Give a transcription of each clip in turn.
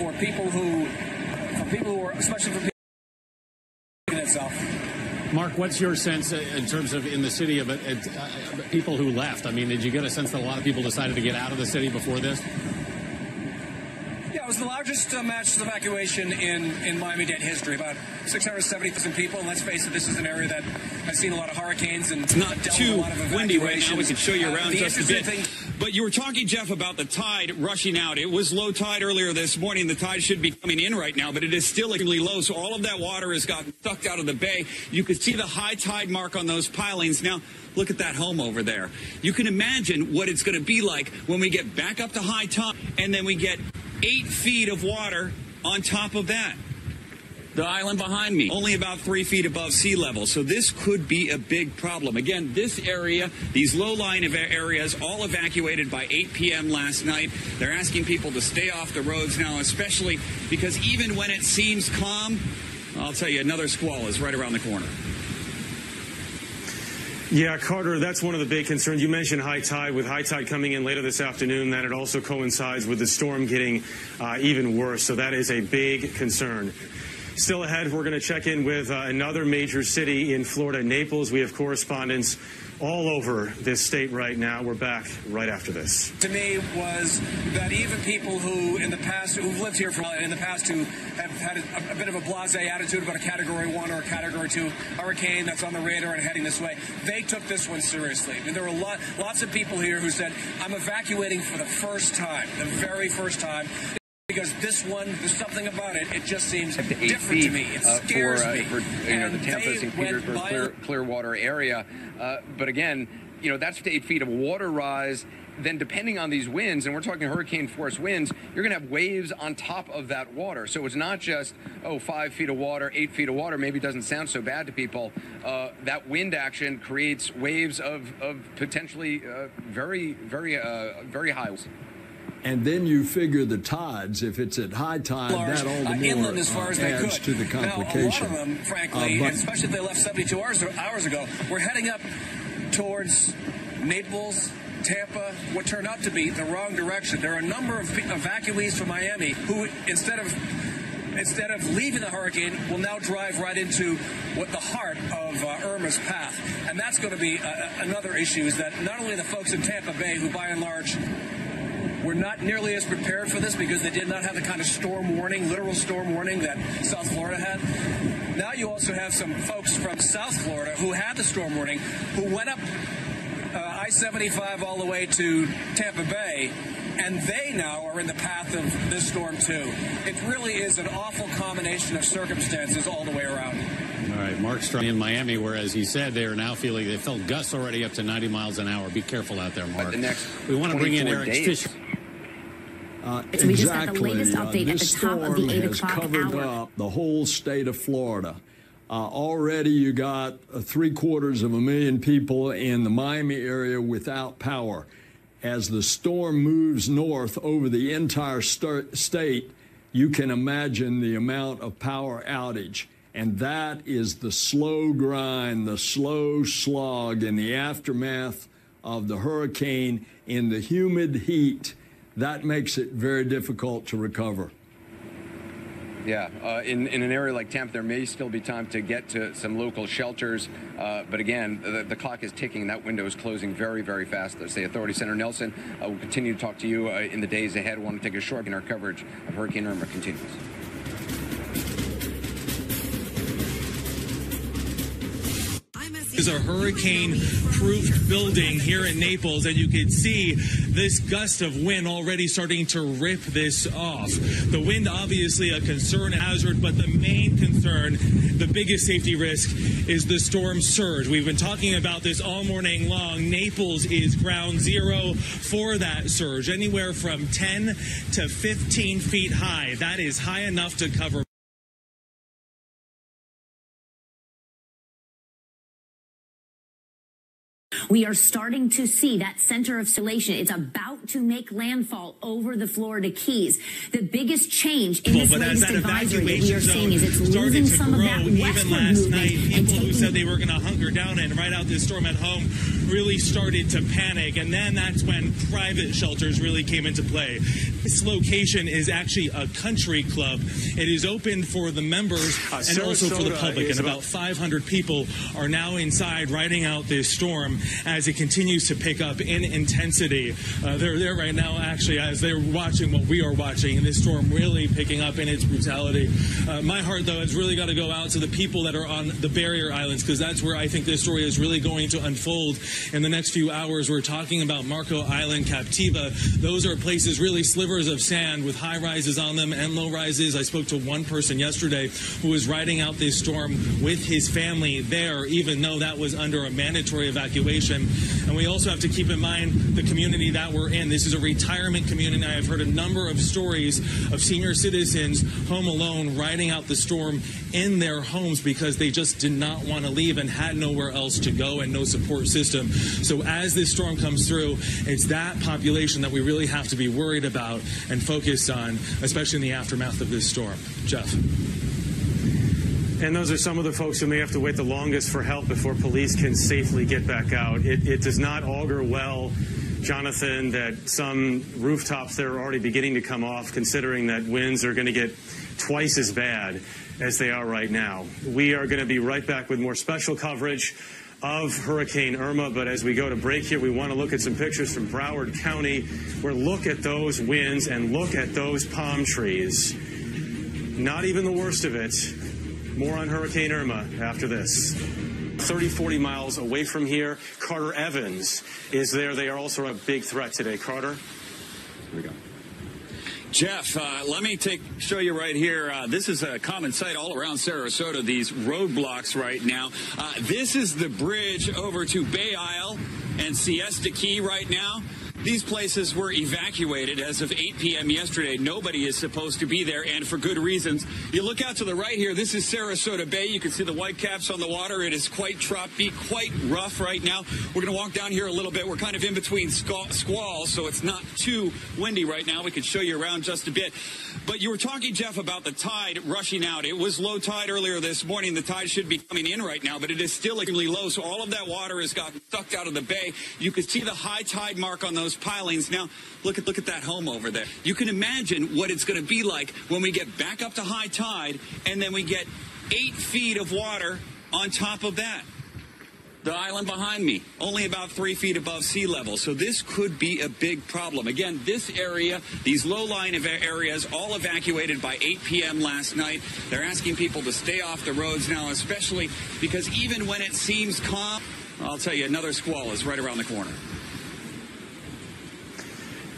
for people who are, especially for people itself. Mark, what's your sense in terms of in the city of people who left? I mean, did you get a sense that a lot of people decided to get out of the city before this? Yeah, it was the largest mass evacuation in Miami-Dade history. About 670,000 people. And let's face it, this is an area that has seen a lot of hurricanes and it's not too windy right now. We can show you around just a bit. But you were talking, Jeff, about the tide rushing out. It was low tide earlier this morning. The tide should be coming in right now, but it is still extremely low. So all of that water has gotten sucked out of the bay. You could see the high tide mark on those pilings. Now, look at that home over there. You can imagine what it's going to be like when we get back up to high tide and then we get 8 feet of water on top of that. The island behind me, only about 3 feet above sea level. So this could be a big problem. Again, this area, these low-lying areas, all evacuated by 8 p.m. last night. They're asking people to stay off the roads now, especially because even when it seems calm, I'll tell you, another squall is right around the corner. Yeah, Carter, that's one of the big concerns. You mentioned high tide. With high tide coming in later this afternoon, that it also coincides with the storm getting even worse. So that is a big concern. Still ahead, we're going to check in with another major city in Florida, Naples. We have correspondents all over this state right now. We're back right after this. To me was that even people who in the past, who've lived here for in the past, who have had a bit of a blasé attitude about a Category 1 or a Category 2 hurricane that's on the radar and heading this way, they took this one seriously. I mean, there were lots of people here who said, I'm evacuating for the first time, the very first time. Because this one, there's something about it. It just seems different to me. It scares me. For the Tampa, St. Petersburg, Clearwater area. But again, that's to 8 feet of water rise. Then depending on these winds, and we're talking hurricane force winds, you're going to have waves on top of that water. So it's not just, 5 feet of water, 8 feet of water. Maybe it doesn't sound so bad to people. That wind action creates waves of potentially very, very, very high. And then you figure the tides. If it's at high tide, that all the more inland as far as they adds could. to the complication. Now, a lot of them, frankly, and especially if they left 72 hours ago, we're heading up towards Naples, Tampa, what turned out to be the wrong direction. There are a number of evacuees from Miami who, instead of leaving the hurricane, will now drive right into the heart of Irma's path. And that's going to be another issue, is that not only the folks in Tampa Bay, who by and large were not nearly as prepared for this because they did not have the kind of storm warning, literal storm warning that South Florida had. Now you also have some folks from South Florida who had the storm warning, who went up I-75 all the way to Tampa Bay, and they now are in the path of this storm too. It really is an awful combination of circumstances all the way around. All right, Mark's in Miami, where, as he said, they are now feeling, they felt gusts already up to 90 miles an hour. Be careful out there, Mark. We want to bring in Eric Fish. Exactly. We just got the latest update at the top of the 8 o'clock hour. Covered up the whole state of Florida. Already you got 750,000 people in the Miami area without power. As the storm moves north over the entire state, you can imagine the amount of power outage. And that is the slow grind, the slow slog in the aftermath of the hurricane in the humid heat. That makes it very difficult to recover. Yeah, in an area like Tampa, there may still be time to get to some local shelters. But again, the clock is ticking. That window is closing very, very fast. Let's say Authority Center Nelson will continue to talk to you in the days ahead. We want to take a short in our coverage of Hurricane Irma continues. Is a hurricane-proof building here in Naples, and you can see this gust of wind already starting to rip this off. The wind, obviously a concern, hazard, but the main concern, the biggest safety risk, is the storm surge. We've been talking about this all morning long. Naples is ground zero for that surge, anywhere from 10 to 15 feet high. That is high enough to cover We are starting to see that center of oscillation. It's about to make landfall over the Florida Keys. The biggest change in this latest advisory that we are seeing is it's losing some of that westward last night. People who said they were going to hunker down and ride out this storm at home really started to panic. And then that's when private shelters really came into play. This location is actually a country club. It is open for the members and also for the public. And about 500 people are now inside riding out this storm as it continues to pick up in intensity. They're there right now, actually, as they're watching what we are watching, and this storm really picking up in its brutality. My heart, though, has really got to go out to the people that are on the barrier islands, because that's where I think this story is really going to unfold in the next few hours. We're talking about Marco Island, Captiva. Those are places, really slivers of sand with high rises on them and low rises. I spoke to one person yesterday who was riding out this storm with his family there, even though that was under a mandatory evacuation. And we also have to keep in mind the community that we're in. This is a retirement community. I have heard a number of stories of senior citizens home alone riding out the storm in their homes because they just did not want to leave and had nowhere else to go and no support system. So as this storm comes through, it's that population that we really have to be worried about and focused on, especially in the aftermath of this storm. Jeff. And those are some of the folks who may have to wait the longest for help before police can safely get back out. It does not augur well, Jonathan, that some rooftops there are already beginning to come off, considering that winds are going to get twice as bad as they are right now. We are going to be right back with more special coverage of Hurricane Irma, but as we go to break here, we want to look at some pictures from Broward County, where look at those winds and look at those palm trees. Not even the worst of it. More on Hurricane Irma after this. 30, 40 miles away from here, Carter Evans is there. They are also a big threat today. Carter? Here we go. Jeff, let me show you right here. This is a common sight all around Sarasota, these roadblocks right now. This is the bridge over to Bay Isle and Siesta Key right now. These places were evacuated as of 8 p.m. yesterday. Nobody is supposed to be there, and for good reasons. You look out to the right here. This is Sarasota Bay. You can see the white caps on the water. It is quite tropic, quite rough right now. We're going to walk down here a little bit. We're kind of in between squalls, so it's not too windy right now. We could show you around just a bit. But you were talking, Jeff, about the tide rushing out. It was low tide earlier this morning. The tide should be coming in right now, but it is still extremely low, so all of that water has gotten sucked out of the bay. You can see the high tide mark on those pilings. Now, look at that home over there. You can imagine what it's going to be like when we get back up to high tide, and then we get 8 feet of water on top of that. The island behind me, only about 3 feet above sea level. So this could be a big problem. Again, this area, these low-lying areas, all evacuated by 8 p.m. last night. They're asking people to stay off the roads now, especially because even when it seems calm, I'll tell you, another squall is right around the corner.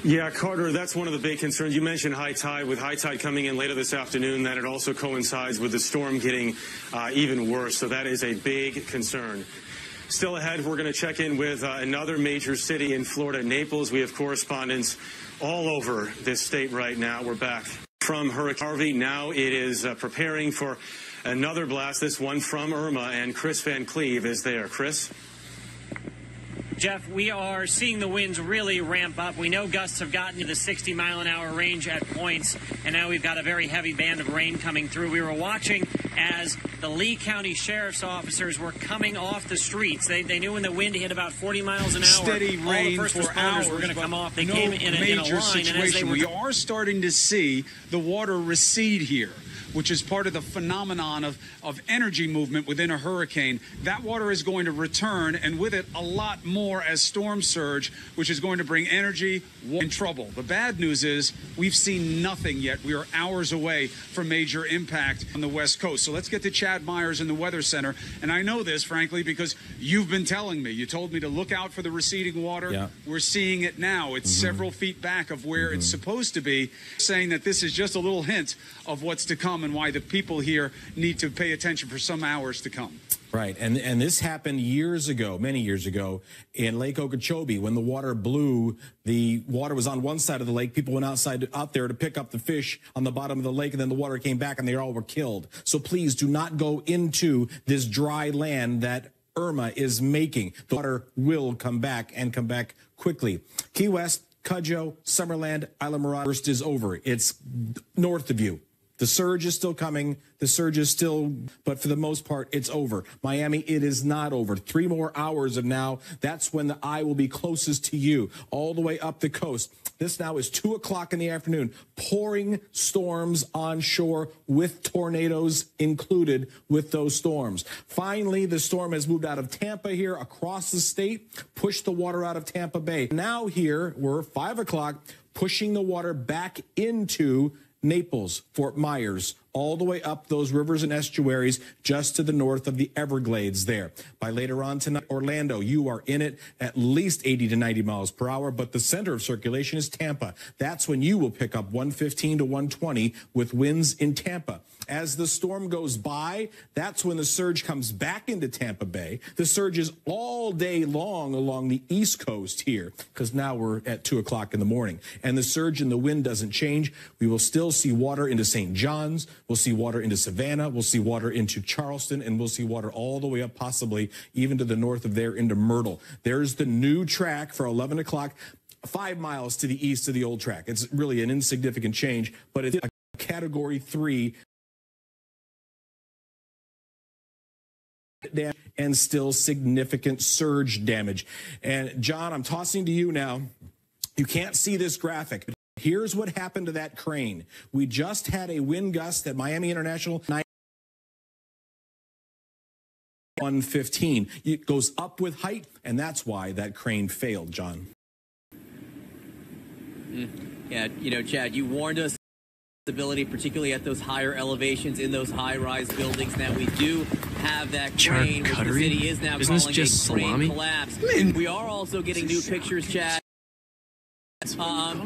Yeah, Carter, that's one of the big concerns. You mentioned high tide. With high tide coming in later this afternoon, that it also coincides with the storm getting even worse. So that is a big concern. Still ahead, we're going to check in with another major city in Florida, Naples. We have correspondents all over this state right now. We're back from Hurricane Harvey. Now it is preparing for another blast, this one from Irma, and Chris Van Cleve is there. Chris? Jeff, we are seeing the winds really ramp up. We know gusts have gotten to the 60-mile-an-hour range at points, and now we've got a very heavy band of rain coming through. We were watching as the Lee County Sheriff's officers were coming off the streets. They knew when the wind hit about 40 miles an hour, steady rain all the first for hours were going to come off. They no came in a line, situation. and as they were... We are starting to see the water recede here, which is part of the phenomenon of energy movement within a hurricane. That water is going to return, and with it, a lot more as storms surge, which is going to bring energy and trouble. The bad news is we've seen nothing yet. We are hours away from major impact on the West Coast. So let's get to Chad Myers in the Weather Center. And I know this, frankly, because you've been telling me. You told me to look out for the receding water. Yeah. We're seeing it now. It's several feet back of where it's supposed to be, saying that this is just a little hint of what's to come and why the people here need to pay attention for some hours to come. Right, and this happened years ago, many years ago, in Lake Okeechobee when the water blew. The water was on one side of the lake. People went out there to pick up the fish on the bottom of the lake, and then the water came back, and they all were killed. So please do not go into this dry land that Irma is making. The water will come back and come back quickly. Key West, Cudjoe, Summerland, Isla Mirada, worst is over. It's north of you. The surge is still coming. The surge is still, but for the most part, it's over. Miami, it is not over. 3 more hours of now. That's when the eye will be closest to you, all the way up the coast. This now is 2 o'clock in the afternoon. Pouring storms onshore with tornadoes included with those storms. Finally, the storm has moved out of Tampa here across the state, pushed the water out of Tampa Bay. Now here, we're 5 o'clock, pushing the water back into Naples, Fort Myers, all the way up those rivers and estuaries just to the north of the Everglades there. By later on tonight, Orlando, you are in it at least 80 to 90 miles per hour, but the center of circulation is Tampa. That's when you will pick up 115 to 120 with winds in Tampa. As the storm goes by, that's when the surge comes back into Tampa Bay. The surge is all day long along the East Coast here, because now we're at 2 o'clock in the morning. And the surge and the wind doesn't change. We will still see water into St. John's. We'll see water into Savannah. We'll see water into Charleston. And we'll see water all the way up, possibly even to the north of there into Myrtle. There's the new track for 11 o'clock, 5 miles to the east of the old track. It's really an insignificant change, but it's a Category 3 and still significant surge damage. And John, I'm tossing to you now. You can't see this graphic. Here's what happened to that crane. We just had a wind gust at Miami International 115. It goes up with height, and that's why that crane failed, John. Yeah, you know, Chad, you warned us stability, particularly at those higher elevations in those high-rise buildings. Now we do have that crane, which the city is now calling a crane collapse. We are also getting new pictures, Chad.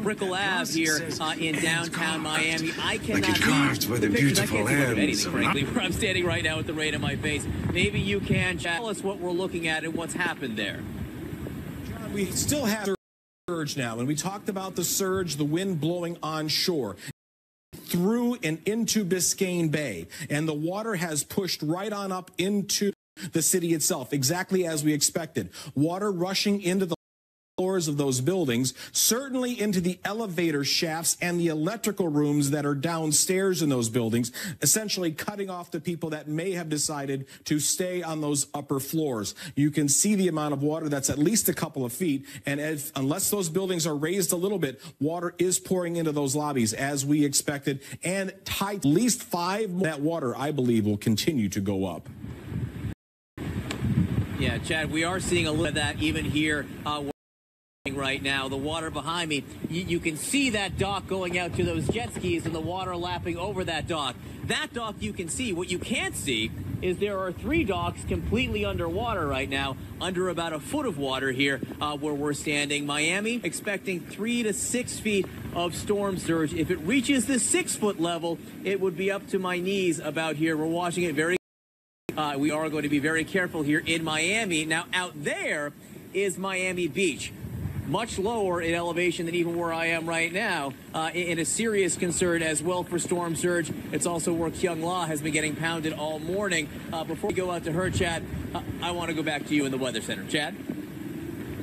Brickell Ave here in downtown Miami. I cannot see the pictures. I can't see much of anything, frankly, where I'm standing right now with the rain in my face. Maybe you can tell us what we're looking at and what's happened there. John, we still have surge now, and we talked about the surge, the wind blowing onshore through and into Biscayne Bay, and the water has pushed right on up into the city itself, exactly as we expected. Water rushing into the floors of those buildings, certainly into the elevator shafts and the electrical rooms that are downstairs in those buildings, essentially cutting off the people that may have decided to stay on those upper floors. You can see the amount of water that's at least a couple of feet, and unless those buildings are raised a little bit, water is pouring into those lobbies as we expected, and at least 5 more. That water, I believe, will continue to go up. Yeah, Chad, we are seeing a little of that even here right now. The water behind me, you can see that dock going out to those jet skis and the water lapping over that dock. That dock you can see. What you can't see is there are 3 docks completely underwater right now, under about a foot of water here where we're standing. Miami expecting 3 to 6 feet of storm surge. If it reaches the 6-foot level, it would be up to my knees about here. We're watching it very we are going to be very careful here in Miami. Now, out there is Miami Beach, much lower in elevation than even where I am right now, in a serious concern as well for storm surge. It's also where Kyung La has been getting pounded all morning. Before we go out to her, Chad, I want to go back to you in the Weather Center. Chad?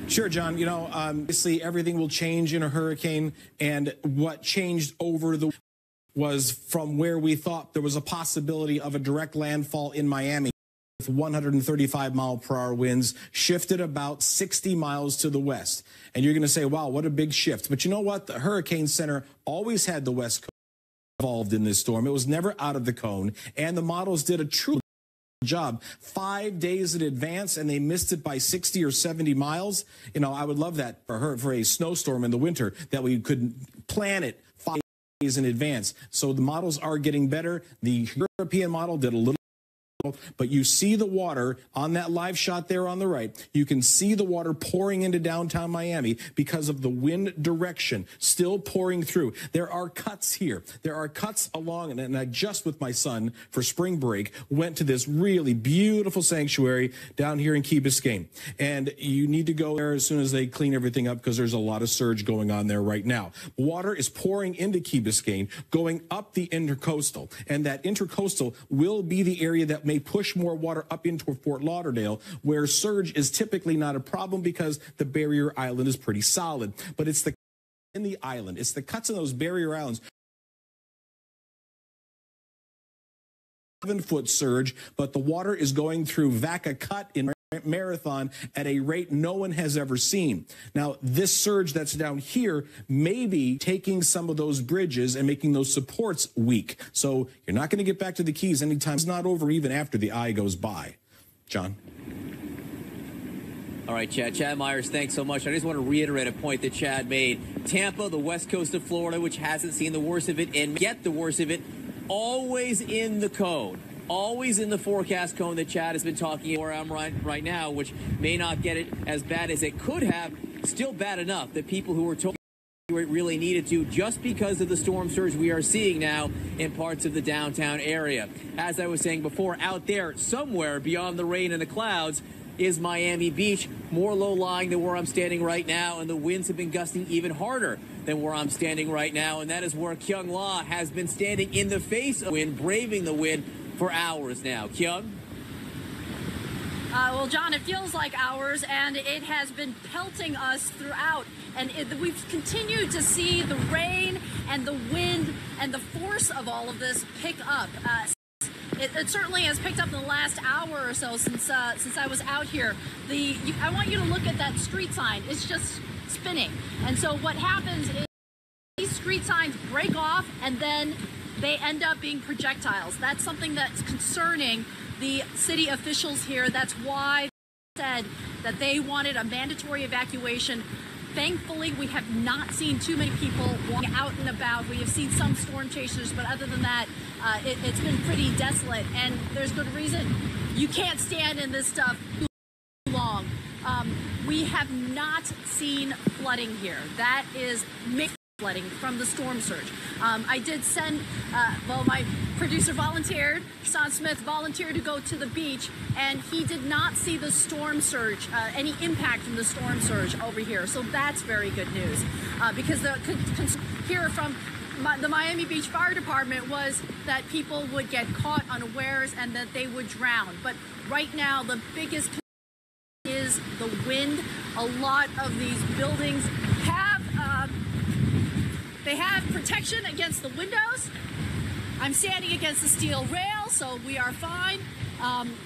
Sure, John. You know, obviously everything will change in a hurricane, and what changed over the was from where we thought there was a possibility of a direct landfall in Miami with 135-mile-per-hour winds, shifted about 60 miles to the west. And you're going to say, wow, what a big shift. But you know what? The Hurricane Center always had the West Coast involved in this storm. It was never out of the cone. And the models did a true job 5 days in advance, and they missed it by 60 or 70 miles. You know, I would love that for a snowstorm in the winter, that we could plan it 5 days in advance. So the models are getting better. The European model did a little, but you see the water on that live shot there on the right. You can see the water pouring into downtown Miami because of the wind direction still pouring through. There are cuts here. There are cuts along, and I just with my son for spring break went to this really beautiful sanctuary down here in Key Biscayne. And you need to go there as soon as they clean everything up, because there's a lot of surge going on there right now. Water is pouring into Key Biscayne, going up the intercoastal, and that intercoastal will be the area that may push more water up into Fort Lauderdale, where surge is typically not a problem because the barrier island is pretty solid. But it's the in the island, it's the cuts in those barrier islands 7-foot surge, but the water is going through Vaca Cut in Marathon at a rate no one has ever seen. Now, this surge that's down here may be taking some of those bridges and making those supports weak. So you're not going to get back to the Keys anytime. It's not over even after the eye goes by. John? All right, Chad Myers, thanks so much. I just want to reiterate a point that Chad made. Tampa, the west coast of Florida, which hasn't seen the worst of it, and yet the worst of it, always in the cone. Always in the forecast cone that Chad has been talking around right now, which may not get it as bad as it could have. Still bad enough that people who were told it really needed to, just because of the storm surge we are seeing now in parts of the downtown area. As I was saying before, out there somewhere beyond the rain and the clouds is Miami Beach, more low-lying than where I'm standing right now, and the winds have been gusting even harder than where I'm standing right now, and that is where Kyung La has been standing in the face of wind, braving the wind for hours now. Kyung? Well, John, it feels like hours, and it has been pelting us throughout. And we've continued to see the rain and the wind and the force of all of this pick up. It certainly has picked up in the last hour or so since I was out here. I want you to look at that street sign. It's just spinning. And so what happens is these street signs break off, and then they end up being projectiles. That's something that's concerning the city officials here. That's why they said that they wanted a mandatory evacuation. Thankfully, we have not seen too many people walking out and about. We have seen some storm chasers, but other than that, it's been pretty desolate, and there's good reason. You can't stand in this stuff too long. We have not seen flooding here. That is mixed flooding from the storm surge. I did send, my producer volunteered, Sean Smith volunteered to go to the beach, and he did not see the storm surge, any impact from the storm surge over here. So that's very good news, because the here from the Miami Beach Fire Department was that people would get caught unawares and that they would drown. But right now, the biggest is the wind. A lot of these buildings have they have protection against the windows. I'm standing against the steel rail, so we are fine.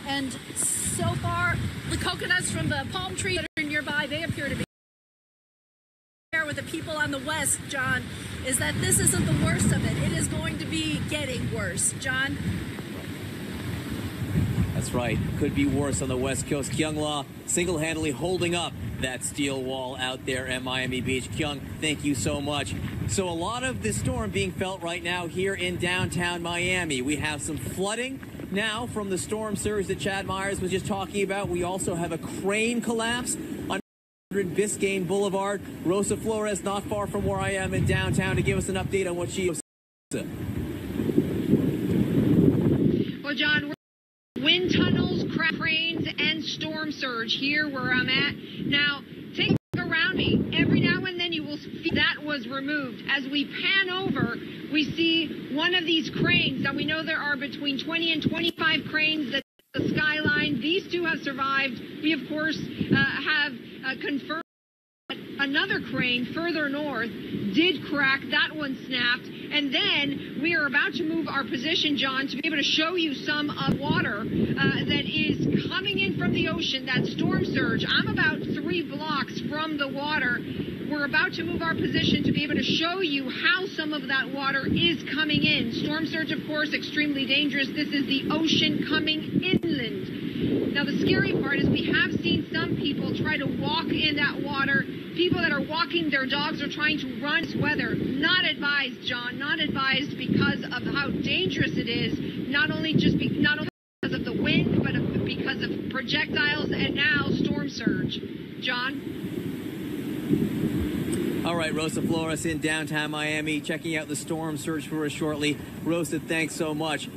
And so far, the coconuts from the palm trees that are nearby, they appear to be there with the people on the west, John, is that this isn't the worst of it. It is going to be getting worse. John? That's right. Could be worse on the west coast. Kyung La single-handedly holding up that steel wall out there at Miami Beach. Kyung, thank you so much. So a lot of this storm being felt right now here in downtown Miami. We have some flooding now from the storm surge that Chad Myers was just talking about. We also have a crane collapse on Biscayne Boulevard. Rosa Flores, not far from where I am in downtown, to give us an update on what she said. Well, John, we're wind tunnels, cranes, and storm surge here where I'm at. Now, take a look around me. Every now and then you will see that was removed. As we pan over, we see one of these cranes. Now, we know there are between 20 and 25 cranes that the skyline. These two have survived. We, of course, have confirmed that another crane further north did crack. That one snapped. And then we are about to move our position, John, to be able to show you some of water that is coming in from the ocean, that storm surge. I'm about 3 blocks from the water. We're about to move our position to be able to show you how some of that water is coming in. Storm surge, of course, extremely dangerous. This is the ocean coming inland. Now, the scary part is we have seen some people try to walk in that water. People that are walking their dogs are trying to run this weather. Not advised, John, not advised because of how dangerous it is, not only because of the wind, but because of projectiles and now storm surge. John? All right, Rosa Flores in downtown Miami, checking out the storm surge for us shortly. Rosa, thanks so much.